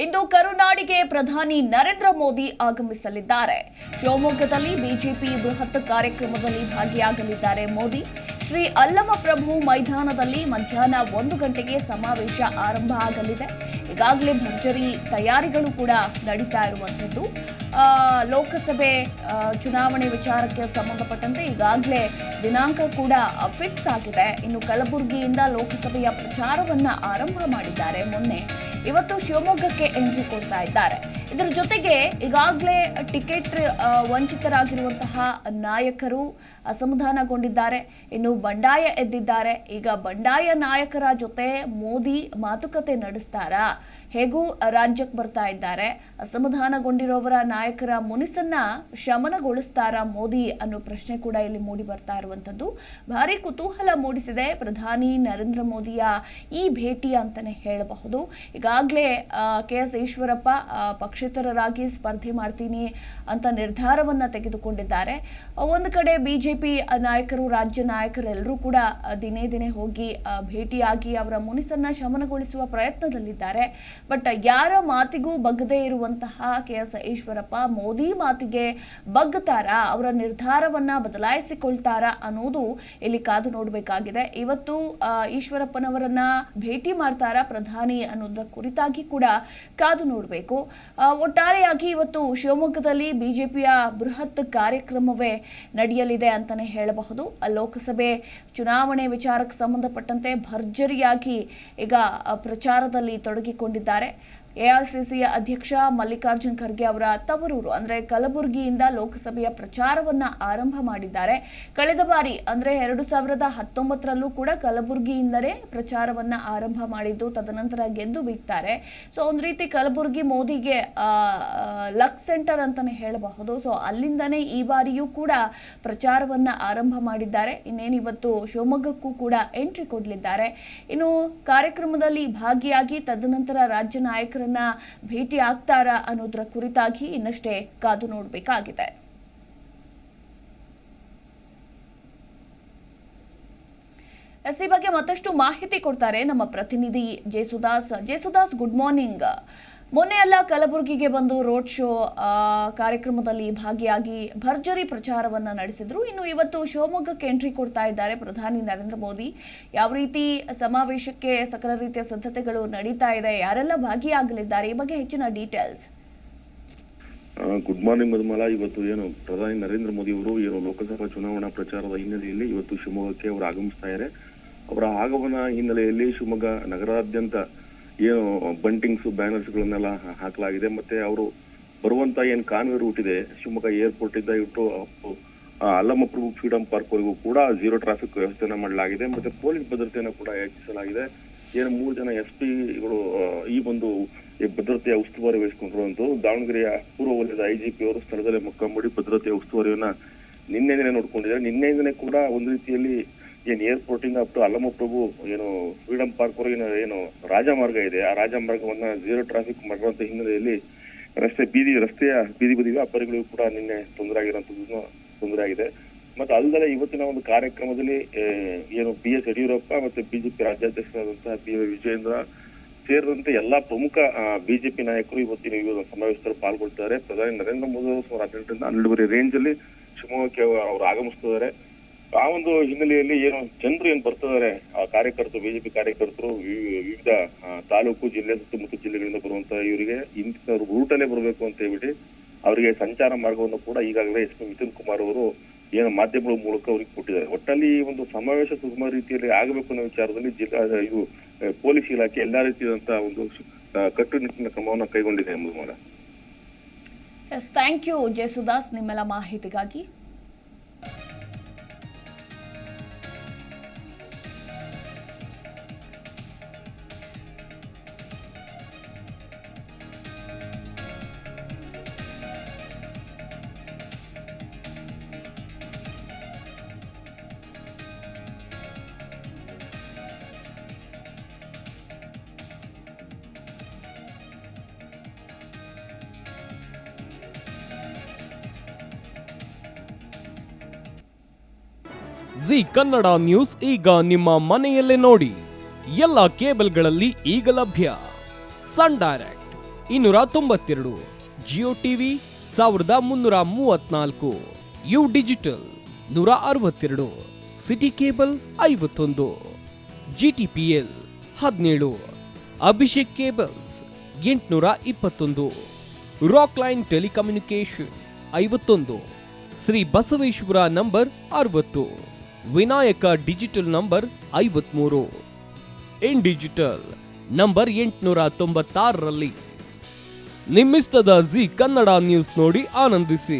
ಇಂದು ಕರುನಾಡಿಗೆ ಪ್ರಧಾನಿ ನರೇಂದ್ರ ಮೋದಿ ಆಗಮಿಸಲಿದ್ದಾರೆ. ಶಿವಮೊಗ್ಗದಲ್ಲಿ ಬಿಜೆಪಿ ಬೃಹತ್ ಕಾರ್ಯಕ್ರಮದಲ್ಲಿ ಭಾಗಿಯಾಗಲಿದ್ದಾರೆ ಮೋದಿ. ಶ್ರೀ ಅಲ್ಲಮಪ್ರಭು ಮೈದಾನದಲ್ಲಿ ಮಧ್ಯಾಹ್ನ 1 ಗಂಟೆಗೆ ಸಮಾವೇಶ ಆರಂಭ ಆಗಲಿದೆ. ಈಗಾಗಲೇ ಭರ್ಜರಿ ತಯಾರಿಗಳು ಕೂಡ ನಡೀತಾ ಇರುವಂಥದ್ದು. ಲೋಕಸಭೆ ಚುನಾವಣೆ ವಿಚಾರಕ್ಕೆ ಸಂಬಂಧಪಟ್ಟಂತೆ ಈಗಾಗಲೇ ದಿನಾಂಕ ಕೂಡ ಫಿಕ್ಸ್ ಆಗಿದೆ. ಇನ್ನು ಕಲಬುರಗಿಯಿಂದ ಲೋಕಸಭೆಯ ಪ್ರಚಾರವನ್ನ ಆರಂಭ ಮಾಡಿದ್ದಾರೆ. ಮೊನ್ನೆ ಇವತ್ತು ಶಿವಮೊಗ್ಗಕ್ಕೆ ಎಂಟ್ರಿ ಕೊಡ್ತಾ ಇದ್ದಾರೆ. ಇದರ ಜೊತೆಗೆ ಈಗಾಗಲೇ ಟಿಕೆಟ್ ವಂಚಿತರಾಗಿರುವಂತಹ ನಾಯಕರು ಅಸಮಾಧಾನಗೊಂಡಿದ್ದಾರೆ. ಇನ್ನು ಬಂಡಾಯ ಎದ್ದಿದ್ದಾರೆ. ಈಗ ಬಂಡಾಯ ನಾಯಕರ ಜೊತೆ ಮೋದಿ ಮಾತುಕತೆ ನಡೆಸ್ತಾರಾ? ಹೇಗೂ ರಾಜ್ಯಕ್ಕೆ ಬರ್ತಾ ಇದ್ದಾರೆ. ಅಸಮಾಧಾನಗೊಂಡಿರೋವರ ನಾಯಕರ ಮುನಿಸನ್ನ ಶಮನಗೊಳಿಸ್ತಾರಾ ಮೋದಿ ಅನ್ನೋ ಪ್ರಶ್ನೆ ಕೂಡ ಇಲ್ಲಿ ಮೂಡಿ ಬರ್ತಾ ಇರುವಂತದ್ದು. ಭಾರಿ ಕುತೂಹಲ ಮೂಡಿಸಿದೆ ಪ್ರಧಾನಿ ನರೇಂದ್ರ ಮೋದಿಯ ಈ ಭೇಟಿ ಅಂತಾನೆ ಹೇಳಬಹುದು. ಈಗಾಗಲೇ KS ಈಶ್ವರಪ್ಪ ಪಕ್ಷೇತರರಾಗಿ ಸ್ಪರ್ಧೆ ಮಾಡ್ತೀನಿ ಅಂತ ನಿರ್ಧಾರವನ್ನ ತೆಗೆದುಕೊಂಡಿದ್ದಾರೆ. ಒಂದು ಕಡೆ ಬಿಜೆಪಿ ನಾಯಕರು, ರಾಜ್ಯ ನಾಯಕರೆಲ್ಲರೂ ಕೂಡ ದಿನೇ ದಿನೇ ಹೋಗಿ ಭೇಟಿಯಾಗಿ ಅವರ ಮುನಿಸನ್ನ ಶಮನಗೊಳಿಸುವ ಪ್ರಯತ್ನದಲ್ಲಿದ್ದಾರೆ. ಬಟ್ ಯಾರ ಮಾತಿಗೂ ಬಗ್ಗದೇ ಇರುವಂತಹ KS ಈಶ್ವರಪ್ಪ ಮೋದಿ ಮಾತಿಗೆ ಬಗ್ಗತಾರಾ, ಅವರ ನಿರ್ಧಾರವನ್ನ ಬದಲಾಯಿಸಿಕೊಳ್ತಾರಾ ಅನ್ನೋದು ಇಲ್ಲಿ ಕಾದು ನೋಡಬೇಕಾಗಿದೆ. ಇವತ್ತು ಈಶ್ವರಪ್ಪನವರನ್ನ ಭೇಟಿ ಮಾಡ್ತಾರಾ ಪ್ರಧಾನಿ ಅನ್ನೋದರ ಕುರಿತಾಗಿ ಕೂಡ ಕಾದು ನೋಡಬೇಕು. ಒಟ್ಟಾರೆಯಾಗಿ ಇವತ್ತು ಶಿವಮೊಗ್ಗದಲ್ಲಿ ಬಿಜೆಪಿಯ ಬೃಹತ್ ಕಾರ್ಯಕ್ರಮವೇ ನಡೆಯಲಿದೆ ಅಂತಾನೆ ಹೇಳಬಹುದು. ಲೋಕಸಭೆ ಚುನಾವಣೆ ವಿಚಾರಕ್ಕೆ ಸಂಬಂಧಪಟ್ಟಂತೆ ಭರ್ಜರಿಯಾಗಿ ಈಗ ಪ್ರಚಾರದಲ್ಲಿ ತೊಡಗಿಕೊಂಡಿದ್ದಾರೆ. AICC ಅಧ್ಯಕ್ಷ ಮಲ್ಲಿಕಾರ್ಜುನ್ ಖರ್ಗೆ ಅವರ ತವರೂರು ಅಂದ್ರೆ ಕಲಬುರಗಿಯಿಂದ ಲೋಕಸಭೆಯ ಪ್ರಚಾರವನ್ನ ಆರಂಭ ಮಾಡಿದ್ದಾರೆ. ಕಳೆದ ಬಾರಿ ಅಂದ್ರೆ 2019ರಲ್ಲೂ ಕೂಡ ಕಲಬುರಗಿಯಿಂದಲೇ ಪ್ರಚಾರವನ್ನ ಆರಂಭ ಮಾಡಿದ್ದು, ತದನಂತರ ಗೆದ್ದು ಬೀಗ್ತಾರೆ. ಸೊ ಒಂದ್ ರೀತಿ ಕಲಬುರಗಿ ಮೋದಿಗೆ ಲಕ್ ಸೆಂಟರ್ ಅಂತಾನೆ ಹೇಳಬಹುದು. ಸೊ ಅಲ್ಲಿಂದನೇ ಈ ಬಾರಿಯೂ ಕೂಡ ಪ್ರಚಾರವನ್ನ ಆರಂಭ ಮಾಡಿದ್ದಾರೆ. ಇನ್ನೇನಿವತ್ತು ಶಿವಮೊಗ್ಗಕ್ಕೂ ಕೂಡ ಎಂಟ್ರಿ ಕೊಡಲಿದ್ದಾರೆ. ಇನ್ನು ಕಾರ್ಯಕ್ರಮದಲ್ಲಿ ಭಾಗಿಯಾಗಿ ತದನಂತರ ರಾಜ್ಯ ನಾಯಕರನ್ನ ಭೇಟಿ ಆಗ್ತಾರಾ ಅನ್ನೋದರ ಕುರಿತಾಗಿ ಇನ್ನಷ್ಟೇ ಕಾದು ನೋಡಬೇಕಾಗಿದೆ. ಈ ಬಗ್ಗೆ ಮತ್ತಷ್ಟು ಮಾಹಿತಿ ಕೊಡ್ತಾರೆ ನಮ್ಮ ಪ್ರತಿನಿಧಿ ಜೇಸುದಾಸ್. Good morning. ಮೊನ್ನೆ ಎಲ್ಲ ಕಲಬುರಗಿಗೆ ಬಂದು ರೋಡ್ ಶೋ ಕಾರ್ಯಕ್ರಮದಲ್ಲಿ ಭಾಗಿಯಾಗಿ ಭರ್ಜರಿ ಪ್ರಚಾರವನ್ನ ನಡೆಸಿದ್ರು. ಇನ್ನು ಇವತ್ತು ಶಿವಮೊಗ್ಗಕ್ಕೆ ಎಂಟ್ರಿ ಕೊಡ್ತಾ ಇದ್ದಾರೆ ಪ್ರಧಾನಿ ನರೇಂದ್ರ ಮೋದಿ. ಯಾವ ರೀತಿ ಸಮಾವೇಶಕ್ಕೆ ಸಕಲ ರೀತಿಯ ಸಿದ್ಧತೆಗಳು ನಡೀತಾ ಇದೆ, ಯಾರೆಲ್ಲ ಭಾಗಿಯಾಗಲಿದ್ದಾರೆ, ಈ ಬಗ್ಗೆ ಹೆಚ್ಚಿನ ಡೀಟೇಲ್ಸ್. Good morning Madhumala. ಇವತ್ತು ಪ್ರಧಾನಿ ನರೇಂದ್ರ ಮೋದಿ ಅವರು ಲೋಕಸಭಾ ಚುನಾವಣಾ ಪ್ರಚಾರದ ಹಿನ್ನೆಲೆಯಲ್ಲಿ ಇವತ್ತು ಶಿವಮೊಗ್ಗಕ್ಕೆ ಅವರು ಆಗಮಿಸ್ತಾ ಇದ್ದಾರೆ. ಅವರ ಆಗಮನ ಹಿನ್ನೆಲೆಯಲ್ಲಿ ಶಿವಮೊಗ್ಗ ನಗರಾದ್ಯಂತ ಬಂಟಿಂಗ್ಸ್, ಬ್ಯಾನರ್ಸ್ ಗಳನ್ನೆಲ್ಲ ಹಾಕಲಾಗಿದೆ. ಮತ್ತೆ ಅವರು ಬರುವಂತ ಕಾನ್ವೆ ರೂಟ್ ಇದೆ, ಶಿವಮೊಗ್ಗ ಏರ್ಪೋರ್ಟ್ ಇಂದ ಇಟ್ಟು ಅಲ್ಲಮಪ್ರಭು ಫ್ರೀಡಂ ಪಾರ್ಕ್ ವರೆಗೂ ಕೂಡ 0 ಟ್ರಾಫಿಕ್ ವ್ಯವಸ್ಥೆಯನ್ನ ಮಾಡಲಾಗಿದೆ. ಮತ್ತೆ ಪೊಲೀಸ್ ಭದ್ರತೆಯನ್ನು ಕೂಡ ಹೆಚ್ಚಿಸಲಾಗಿದೆ. 3 ಜನ SP ಗಳು ಈ ಒಂದು ಭದ್ರತೆಯ ಉಸ್ತುವಾರಿ ವಹಿಸಿಕೊಂಡಿರುವಂತದ್ದು. ದಾವಣಗೆರೆಯ ಪೂರ್ವ ವಲಯದ IGP ಅವರು ಸ್ಥಳದಲ್ಲೇ ಮೊಕ್ಕಾಂಬೂಡಿ ಭದ್ರತೆಯ ಉಸ್ತುವಾರಿಯನ್ನ ನಿನ್ನೆಯಿಂದನೇ ನೋಡ್ಕೊಂಡಿದ್ದಾರೆ. ನಿನ್ನೆಯಿಂದನೇ ಕೂಡ ಒಂದು ರೀತಿಯಲ್ಲಿ ಏರ್ಪೋರ್ಟ್ ಇಂದ up to Allamaprabhu freedom park ವರೆಗೆ ರಾಜಮಾರ್ಗ ಇದೆ, ಆ ರಾಜಮಾರ್ಗವನ್ನ 0 ಟ್ರಾಫಿಕ್ ಮಾಡಿರುವಂತ ಹಿನ್ನೆಲೆಯಲ್ಲಿ ರಸ್ತೆಯ ಬೀದಿ ಬದಿ ವ್ಯಾಪಾರಿಗಳಿಗೂ ಕೂಡ ನಿನ್ನೆ ತೊಂದರೆ ಆಗಿದೆ. ಮತ್ತೆ ಅಲ್ಲದೆ ಇವತ್ತಿನ ಒಂದು ಕಾರ್ಯಕ್ರಮದಲ್ಲಿ BS ಯಡಿಯೂರಪ್ಪ ಮತ್ತೆ ಬಿಜೆಪಿ ರಾಜ್ಯಾಧ್ಯಕ್ಷರಾದಂತಹ PY ವಿಜಯೇಂದ್ರ ಸೇರಿದಂತೆ ಎಲ್ಲಾ ಪ್ರಮುಖ ಬಿಜೆಪಿ ನಾಯಕರು ಇವತ್ತಿನ ಸಮಾವೇಶದಲ್ಲಿ ಪಾಲ್ಗೊಳ್ತಾರೆ. ಪ್ರಧಾನಿ ನರೇಂದ್ರ ಮೋದಿ ಅವರು ಸುಮಾರು 18ರಿಂದ 12 ರೇಂಜ್ ಅಲ್ಲಿ ಶಿವಮೊಗ್ಗಕ್ಕೆ ಅವರು ಆಗಮಿಸ್ತಿದ್ದಾರೆ. ಆ ಒಂದು ಹಿನ್ನೆಲೆಯಲ್ಲಿ ಜನರು ಬರ್ತಿದ್ದಾರೆ, ಕಾರ್ಯಕರ್ತರು, ಬಿಜೆಪಿ ಕಾರ್ಯಕರ್ತರು ವಿವಿಧ ತಾಲೂಕು, ಜಿಲ್ಲೆ, ಸುತ್ತಮುತ್ತ ಜಿಲ್ಲೆಗಳಿಂದ ಬರುವಂತ ಇವರಿಗೆ ಇಂಥ ರೂಟಲ್ಲೇ ಬರಬೇಕು ಅಂತ ಹೇಳ್ಬಿಟ್ಟು ಅವರಿಗೆ ಸಂಚಾರ ಮಾರ್ಗವನ್ನು ಕೂಡ ಈಗಾಗಲೇ SP ಮಿಥುನ್ ಕುಮಾರ್ ಅವರು ಮಾಧ್ಯಮಗಳ ಮೂಲಕ ಅವ್ರಿಗೆ ಕೊಟ್ಟಿದ್ದಾರೆ. ಒಟ್ಟಲ್ಲಿ ಈ ಒಂದು ಸಮಾವೇಶ ಸುಗಮ ರೀತಿಯಲ್ಲಿ ಆಗಬೇಕು ಅನ್ನೋ ವಿಚಾರದಲ್ಲಿ ಪೊಲೀಸ್ ಇಲಾಖೆ ಎಲ್ಲಾ ರೀತಿಯಾದಂತಹ ಒಂದು ಕಟ್ಟುನಿಟ್ಟಿನ ಕ್ರಮವನ್ನು ಕೈಗೊಂಡಿದೆ ಎಂಬುದು. ಥ್ಯಾಂಕ್ ಯು ಜೇಸುದಾಸ್ ನಿಮ್ಮೆಲ್ಲ ಮಾಹಿತಿಗಾಗಿ. ಜಿ ಕನ್ನಡ ನ್ಯೂಸ್ ಈಗ ನಿಮ್ಮ ಮನೆಯಲ್ಲೇ ನೋಡಿ. ಎಲ್ಲ ಕೇಬಲ್ಗಳಲ್ಲಿ ಈಗ ಲಭ್ಯ. Sun Direct, 292, Jio TV 1334, U digital 162, city cable 51, GTPL 17, Abhishek cables 821, rock line telecommunication 51, Shri Basaveshwara number 60, Vinayaka digital number 53, in digital number 896ರಲ್ಲಿ. ನಿಮ್ಮಿಸ್ತದ ಜಿ ಕನ್ನಡ ನ್ಯೂಸ್ ನೋಡಿ ಆನಂದಿಸಿ.